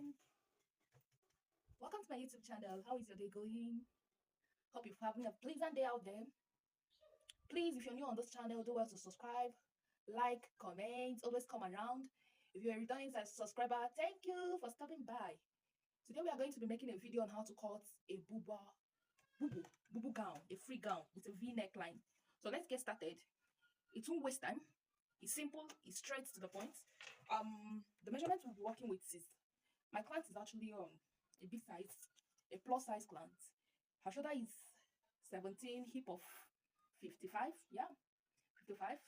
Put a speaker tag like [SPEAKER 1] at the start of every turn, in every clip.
[SPEAKER 1] everyone, welcome to my YouTube channel. How is your day going? Hope you're having a pleasant day out there. Please, if you're new on this channel, do well to subscribe, like, comment, always come around. If you're a returning subscriber, thank you for stopping by. Today we are going to be making a video on how to cut a bubu gown, a free gown with a V neckline. So let's get started. It won't waste time. It's simple, it's straight to the point. The measurement we'll be working with is, my client is actually a big size, a plus size client. Her shoulder is 17, hip of 55, yeah, 55.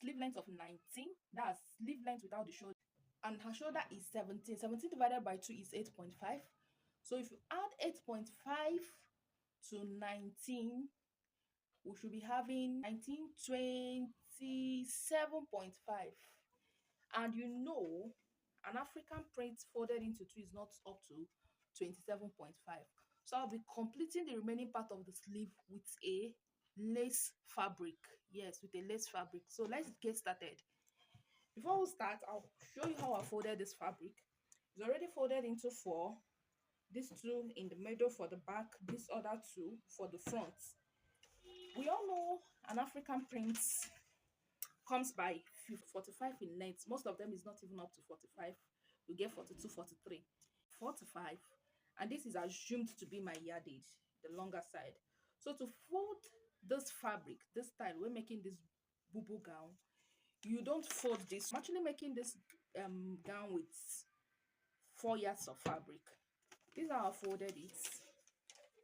[SPEAKER 1] Sleeve length of 19, that's sleeve length without the shoulder. And her shoulder is 17. 17 divided by 2 is 8.5. So if you add 8.5 to 19, we should be having 1927.5. And you know, an African print folded into two is not up to 27.5. So I'll be completing the remaining part of the sleeve with a lace fabric. Yes, with a lace fabric. So let's get started. Before we start, I'll show you how I folded this fabric. It's already folded into four. These two in the middle for the back, these other two for the front. We all know an African print comes by 45 in length. Most of them is not even up to 45. You get 42, 43, 45. And this is assumed to be my yardage, the longer side. So to fold this fabric, this style, we're making this bubu gown. You don't fold this. I'm actually making this gown with 4 yards of fabric. This is how I folded it.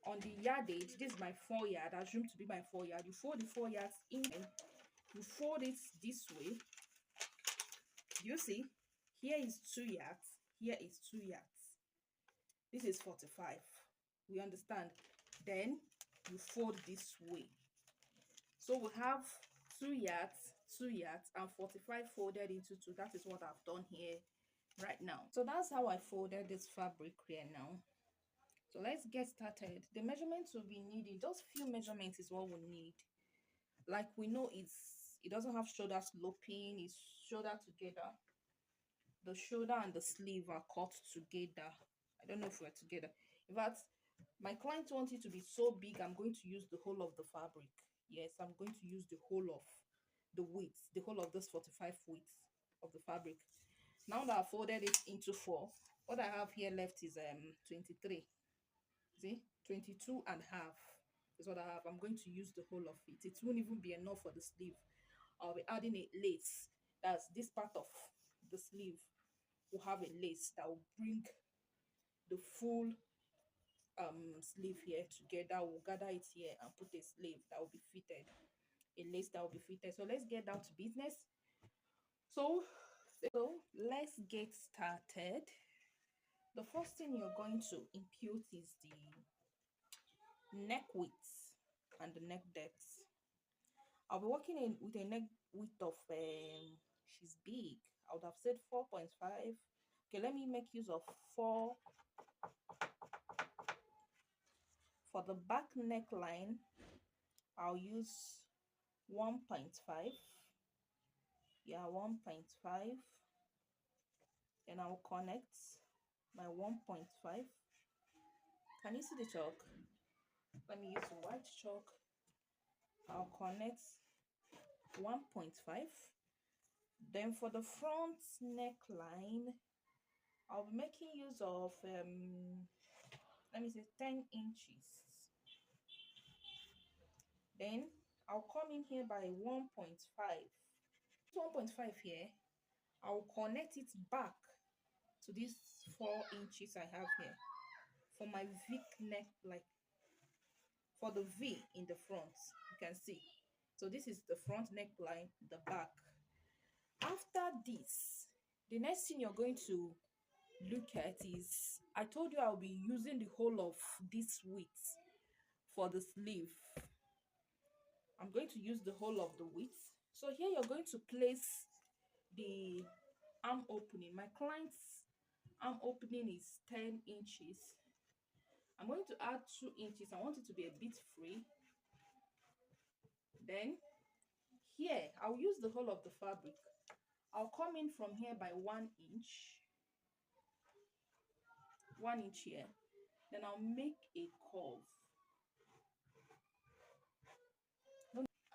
[SPEAKER 1] On the yardage, this is my 4 yard, assumed to be my 4 yard. You fold the 4 yards in, you fold it this way. You see, here is 2 yards, here is 2 yards. This is 45. We understand. Then you fold this way. So we have 2 yards, 2 yards, and 45 folded into 2. That is what I've done here right now. So that's how I folded this fabric here now. So let's get started. The measurements we'll be needing, just few measurements is what we need. Like we know it doesn't have shoulder sloping, it's shoulder together. The shoulder and the sleeve are cut together. I don't know if we're together. In fact, my client wants it to be so big, I'm going to use the whole of the fabric. Yes, I'm going to use the whole of the width, the whole of this 45 width of the fabric. Now that I've folded it into 4, what I have here left is 23. See, 22 and a half is what I have. I'm going to use the whole of it. It won't even be enough for the sleeve. I'll be adding a lace. That's this part of the sleeve will have a lace that will bring the full sleeve here together. We'll gather it here and put a sleeve that will be fitted, a lace that will be fitted. So let's get down to business. So let's get started. The first thing you're going to impute is the neck width and the neck depth. I'll be working with a neck width of she's big. I would have said 4.5. Okay, let me make use of 4. For the back neckline, I'll use 1.5. Yeah, 1.5. Then I'll connect my 1.5. Can you see the chalk? Let me use white chalk. I'll connect 1.5. Then for the front neckline, I'll be making use of let me say 10 inches. Then I'll come in here by 1.5. 1.5 here, I'll connect it back to these 4 inches I have here for my V neck, like for the V in the front. You can see. So this is the front neckline, the back. After this, the next thing you're going to look at is, I told you I'll be using the whole of this width for the sleeve. I'm going to use the whole of the width. So here you're going to place the arm opening. My client's arm opening is 10 inches. I'm going to add 2 inches. I want it to be a bit free. Then here, I'll use the whole of the fabric. I'll come in from here by 1 inch. 1 inch here. Then I'll make a curve.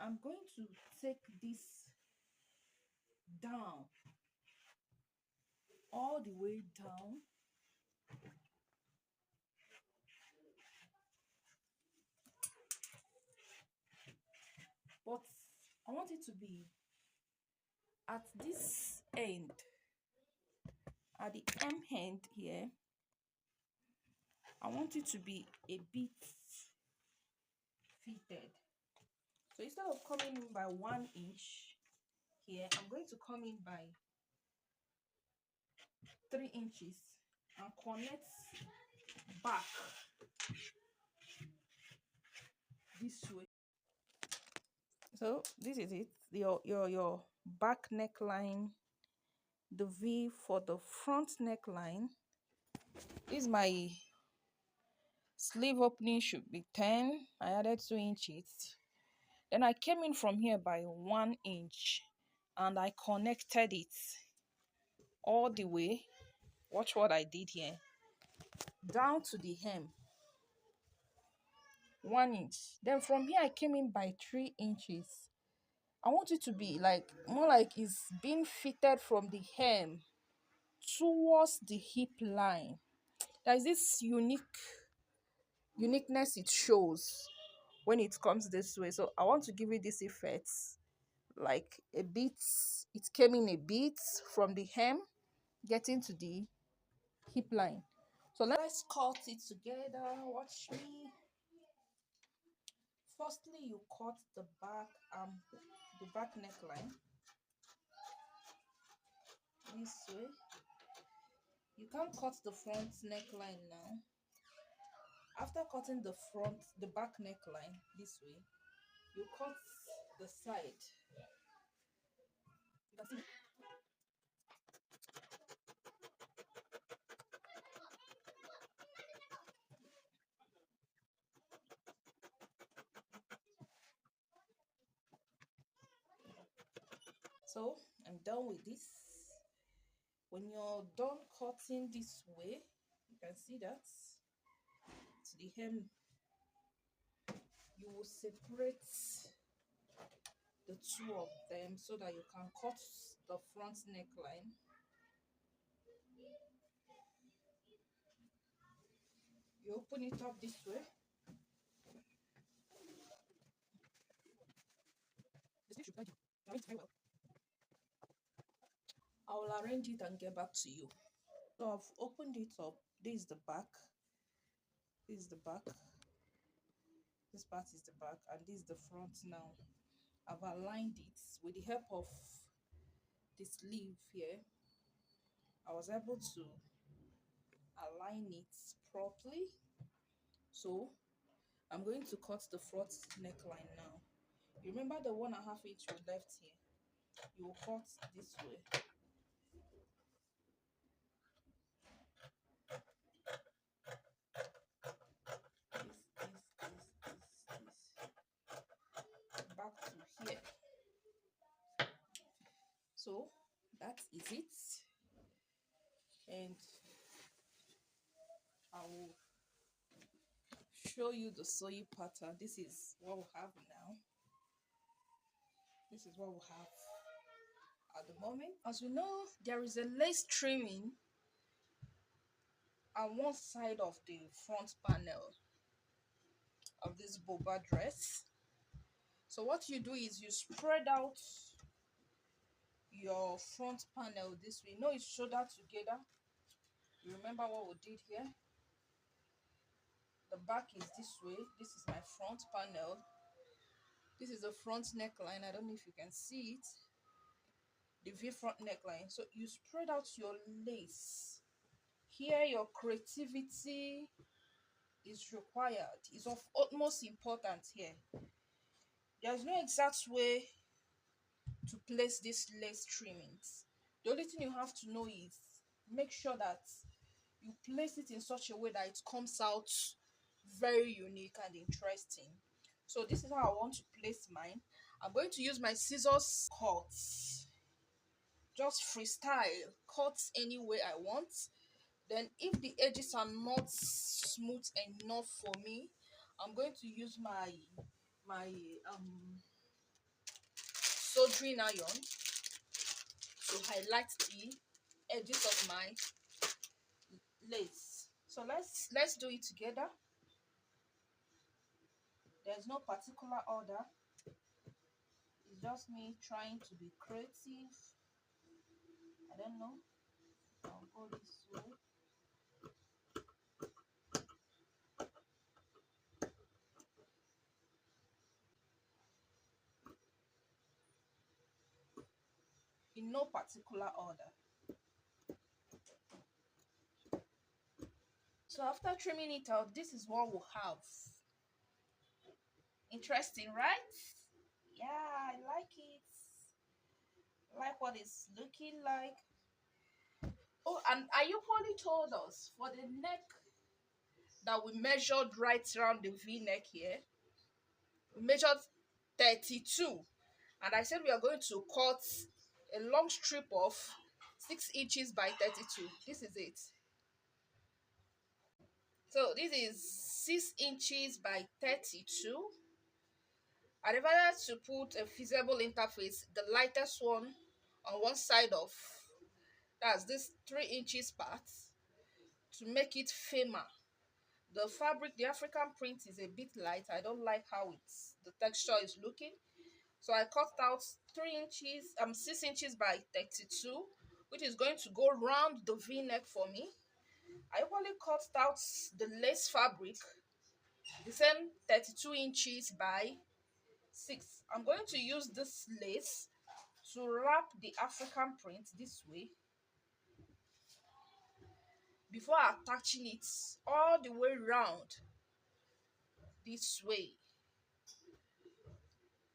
[SPEAKER 1] I'm going to take this down, all the way down. But I want it to be at this end, at the M end here. I want it to be a bit fitted. So instead of coming in by 1 inch here, I'm going to come in by 3 inches and connect back this way. So this is it. Your back neckline, the V for the front neckline. This is my sleeve opening should be 10. I added 2 inches. Then I came in from here by 1 inch and I connected it all the way. Watch what I did here. Down to the hem. 1 inch. Then from here I came in by 3 inches. I want it to be like more like it's being fitted from the hem towards the hip line. There's this uniqueness it shows when it comes this way. So I want to give it this effect, like a bit, it came in a bit from the hem getting to the hip line. So let's cut it together. Watch me. Firstly, you cut the back neckline this way. You can't cut the front neckline now. After cutting the back neckline this way, you cut the side. You can see. So I'm done with this. When you're done cutting this way, you can see that to the hem, you will separate the two of them so that you can cut the front neckline. You open it up this way. The stitch should guide you. Arrange very well. I will arrange it and get back to you. So I've opened it up. This is the back. This is the back. This part is the back, and this is the front now. I've aligned it with the help of the sleeve here. I was able to align it properly. So I'm going to cut the front neckline now. Remember the 1.5 inch we left here? You will cut this way. This. Back to here. So that is it. And I will show you the sewing pattern. This is what we have now. This is what we have at the moment. As we know, there is a lace trimming on one side of the front panel of this boba dress. So what you do is you spread out your front panel this way. No, it's shoulder together. You remember what we did here? The back is this way. This is my front panel. This is the front neckline. I don't know if you can see it. The V front neckline. So you spread out your lace. Here your creativity is required. It's of utmost importance here. There's no exact way to place these lace trimmings. The only thing you have to know is make sure that you place it in such a way that it comes out very unique and interesting. So this is how I want to place mine. I'm going to use my scissors cuts. Just freestyle, cut any way I want. Then if the edges are not smooth enough for me, I'm going to use my soldering iron to highlight the edges of my lace. So let's do it together. There's no particular order. It's just me trying to be creative. I don't know. I'll go this way. In no particular order. So after trimming it out, this is what we'll have. Interesting, right? Yeah, I like it. I like what it's looking like. Oh, and I usually told us for the neck that we measured right around the V-neck here, we measured 32. And I said we are going to cut a long strip of 6 inches by 32. This is it. So this is 6 inches by 32. I decided to put a feasible interface, the lightest one on one side of, that's this 3 inches part, to make it firmer. The fabric, the African print is a bit light. I don't like how the texture is looking. So I cut out 6 inches by 32, which is going to go round the V-neck for me. I equally cut out the lace fabric, the same 32 inches by 6. I'm going to use this lace to wrap the African print this way before attaching it all the way round this way.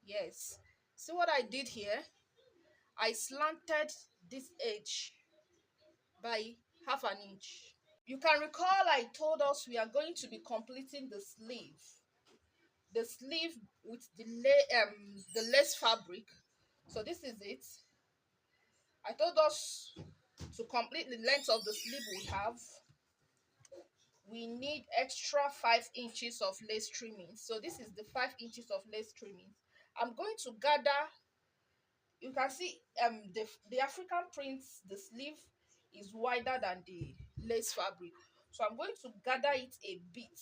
[SPEAKER 1] Yes, see what I did here? I slanted this edge by half an inch. You can recall I told us we are going to be completing the sleeve with the lace fabric. So this is it. I told us to complete the length of the sleeve we need extra 5 inches of lace trimming. So this is the 5 inches of lace trimming. I'm going to gather, you can see the African prints, the sleeve is wider than the lace fabric. So I'm going to gather it a bit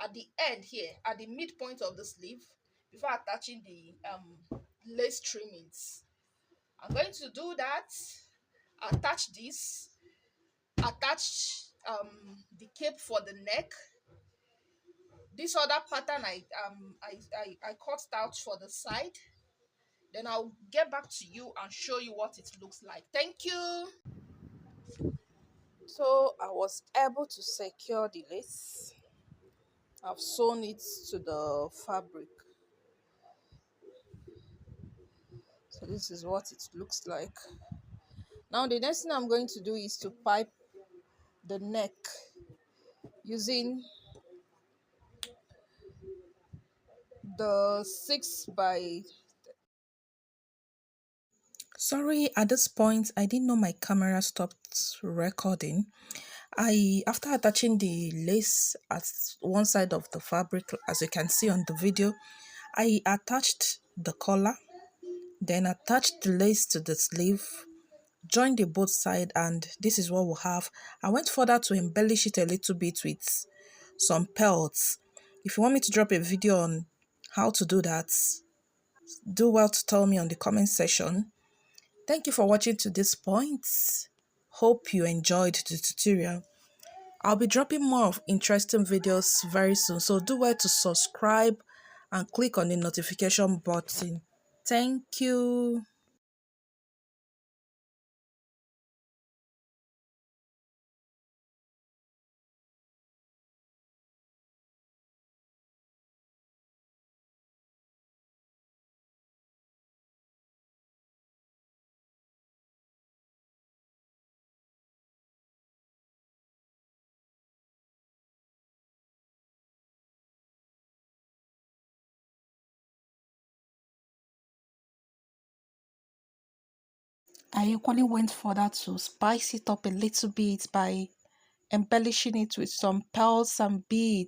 [SPEAKER 1] at the end here, at the midpoint of the sleeve, before attaching the lace trimmings. I'm going to do that, attach this, attach the cape for the neck. This other pattern I cut out for the side. Then I'll get back to you and show you what it looks like. Thank you. So I was able to secure the lace. I've sewn it to the fabric. So this is what it looks like. Now the next thing I'm going to do is to pipe the neck using the 6 by. Sorry, at this point I didn't know my camera stopped recording. After attaching the lace at one side of the fabric, as you can see on the video, I attached the collar, then attached the lace to the sleeve, joined the both side, and this is what we have. I went further to embellish it a little bit with some pelts. If you want me to drop a video on how to do that, do well to tell me on the comment section. Thank you for watching to this point. Hope you enjoyed the tutorial. I'll be dropping more of interesting videos very soon, so do well to subscribe and click on the notification button. Thank you.
[SPEAKER 2] I equally went further to spice it up a little bit by embellishing it with some pearls and beads.